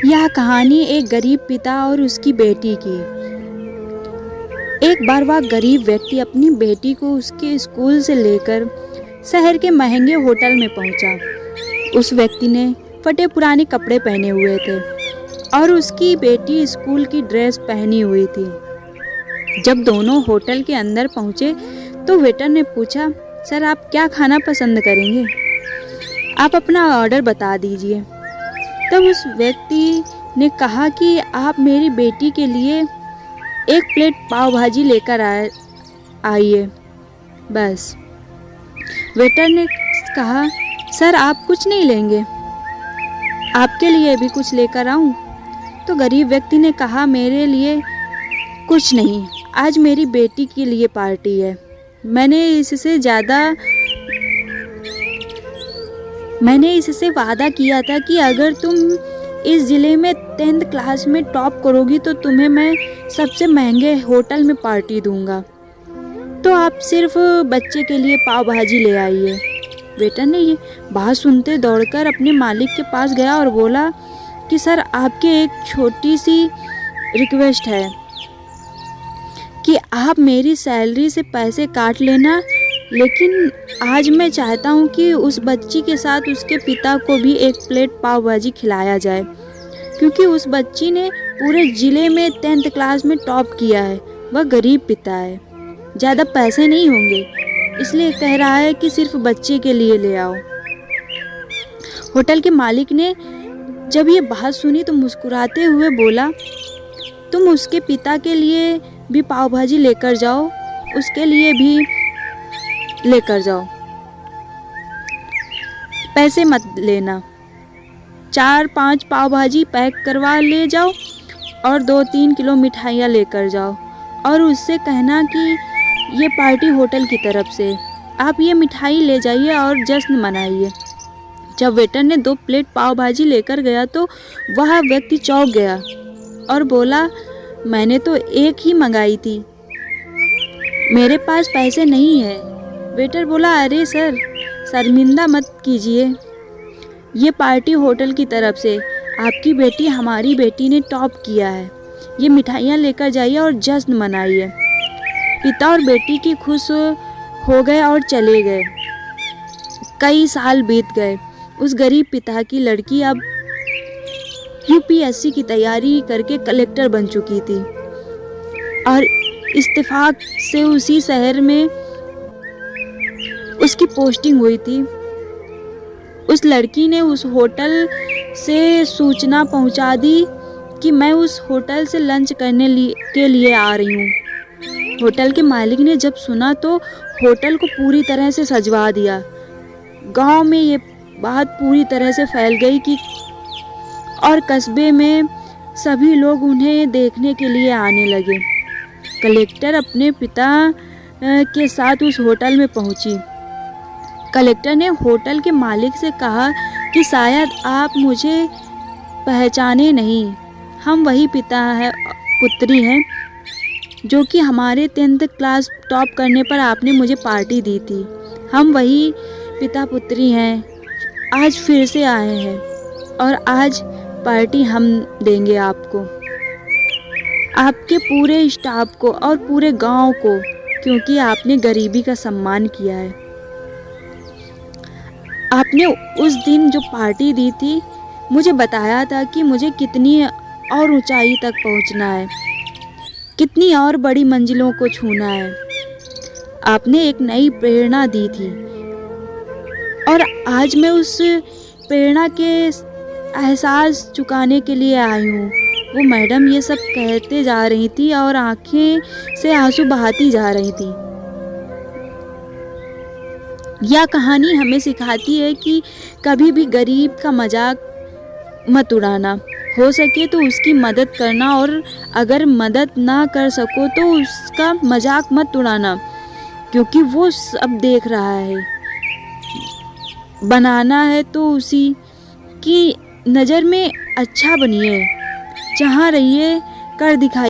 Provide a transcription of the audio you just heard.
यह कहानी एक गरीब पिता और उसकी बेटी की। एक बार वह गरीब व्यक्ति अपनी बेटी को उसके स्कूल से लेकर शहर के महंगे होटल में पहुंचा। उस व्यक्ति ने फटे पुराने कपड़े पहने हुए थे और उसकी बेटी स्कूल की ड्रेस पहनी हुई थी। जब दोनों होटल के अंदर पहुंचे तो वेटर ने पूछा, सर आप क्या खाना पसंद करेंगे? आप अपना ऑर्डर बता दीजिए। तब उस व्यक्ति ने कहा कि आप मेरी बेटी के लिए एक प्लेट पाव भाजी लेकर आइए बस। वेटर ने कहा, सर आप कुछ नहीं लेंगे? आपके लिए भी कुछ लेकर आऊं? तो गरीब व्यक्ति ने कहा, मेरे लिए कुछ नहीं, आज मेरी बेटी के लिए पार्टी है। मैंने इससे वादा किया था कि अगर तुम इस ज़िले में 10th क्लास में टॉप करोगी तो तुम्हें मैं सबसे महंगे होटल में पार्टी दूंगा। तो आप सिर्फ बच्चे के लिए पाव भाजी ले आइए। वेटर ने ये बात सुनते दौड़कर अपने मालिक के पास गया और बोला कि सर आपके एक छोटी सी रिक्वेस्ट है कि आप मेरी सैलरी से पैसे काट लेना, लेकिन आज मैं चाहता हूँ कि उस बच्ची के साथ उसके पिता को भी एक प्लेट पाव भाजी खिलाया जाए, क्योंकि उस बच्ची ने पूरे ज़िले में 10th क्लास में टॉप किया है। वह गरीब पिता है, ज़्यादा पैसे नहीं होंगे, इसलिए कह रहा है कि सिर्फ बच्चे के लिए ले आओ। होटल के मालिक ने जब ये बात सुनी तो मुस्कुराते हुए बोला, तुम उसके पिता के लिए भी पाव भाजी लेकर जाओ, उसके लिए भी लेकर जाओ, पैसे मत लेना। 4-5 पाव भाजी पैक करवा ले जाओ और 2-3 किलो मिठाइयाँ लेकर जाओ और उससे कहना कि ये पार्टी होटल की तरफ से, आप ये मिठाई ले जाइए और जश्न मनाइए। जब वेटर ने 2 प्लेट पाव भाजी लेकर गया तो वह व्यक्ति चौंक गया और बोला, मैंने तो एक ही मंगाई थी, मेरे पास पैसे नहीं है। वेटर बोला, अरे सर शर्मिंदा मत कीजिए, ये पार्टी होटल की तरफ से, आपकी बेटी हमारी बेटी ने टॉप किया है, ये मिठाइयाँ लेकर जाइए और जश्न मनाइए। पिता और बेटी की खुश हो गए और चले गए। कई साल बीत गए। उस गरीब पिता की लड़की अब UPSC की तैयारी करके कलेक्टर बन चुकी थी और इत्तेफाक से उसी शहर में उसकी पोस्टिंग हुई थी। उस लड़की ने उस होटल से सूचना पहुंचा दी कि मैं उस होटल से लंच करने के लिए आ रही हूं। होटल के मालिक ने जब सुना तो होटल को पूरी तरह से सजवा दिया। गांव में ये बात पूरी तरह से फैल गई कि और कस्बे में सभी लोग उन्हें देखने के लिए आने लगे। कलेक्टर अपने पिता के साथ उस होटल में पहुंची। कलेक्टर ने होटल के मालिक से कहा कि शायद आप मुझे पहचाने नहीं, हम वही पुत्री हैं जो कि हमारे 10th क्लास टॉप करने पर आपने मुझे पार्टी दी थी। हम वही पिता पुत्री हैं, आज फिर से आए हैं और आज पार्टी हम देंगे आपको, आपके पूरे स्टाफ को और पूरे गांव को, क्योंकि आपने गरीबी का सम्मान किया है। आपने उस दिन जो पार्टी दी थी मुझे बताया था कि मुझे कितनी और ऊंचाई तक पहुंचना है, कितनी और बड़ी मंजिलों को छूना है। आपने एक नई प्रेरणा दी थी और आज मैं उस प्रेरणा के एहसास चुकाने के लिए आई हूँ। वो मैडम ये सब कहते जा रही थी और आंखें से आंसू बहाती जा रही थी। यह कहानी हमें सिखाती है कि कभी भी गरीब का मजाक मत उड़ाना, हो सके तो उसकी मदद करना और अगर मदद ना कर सको तो उसका मजाक मत उड़ाना, क्योंकि वो सब देख रहा है। बनाना है तो उसी की नज़र में अच्छा बनिए, जहाँ रहिए कर दिखाइए।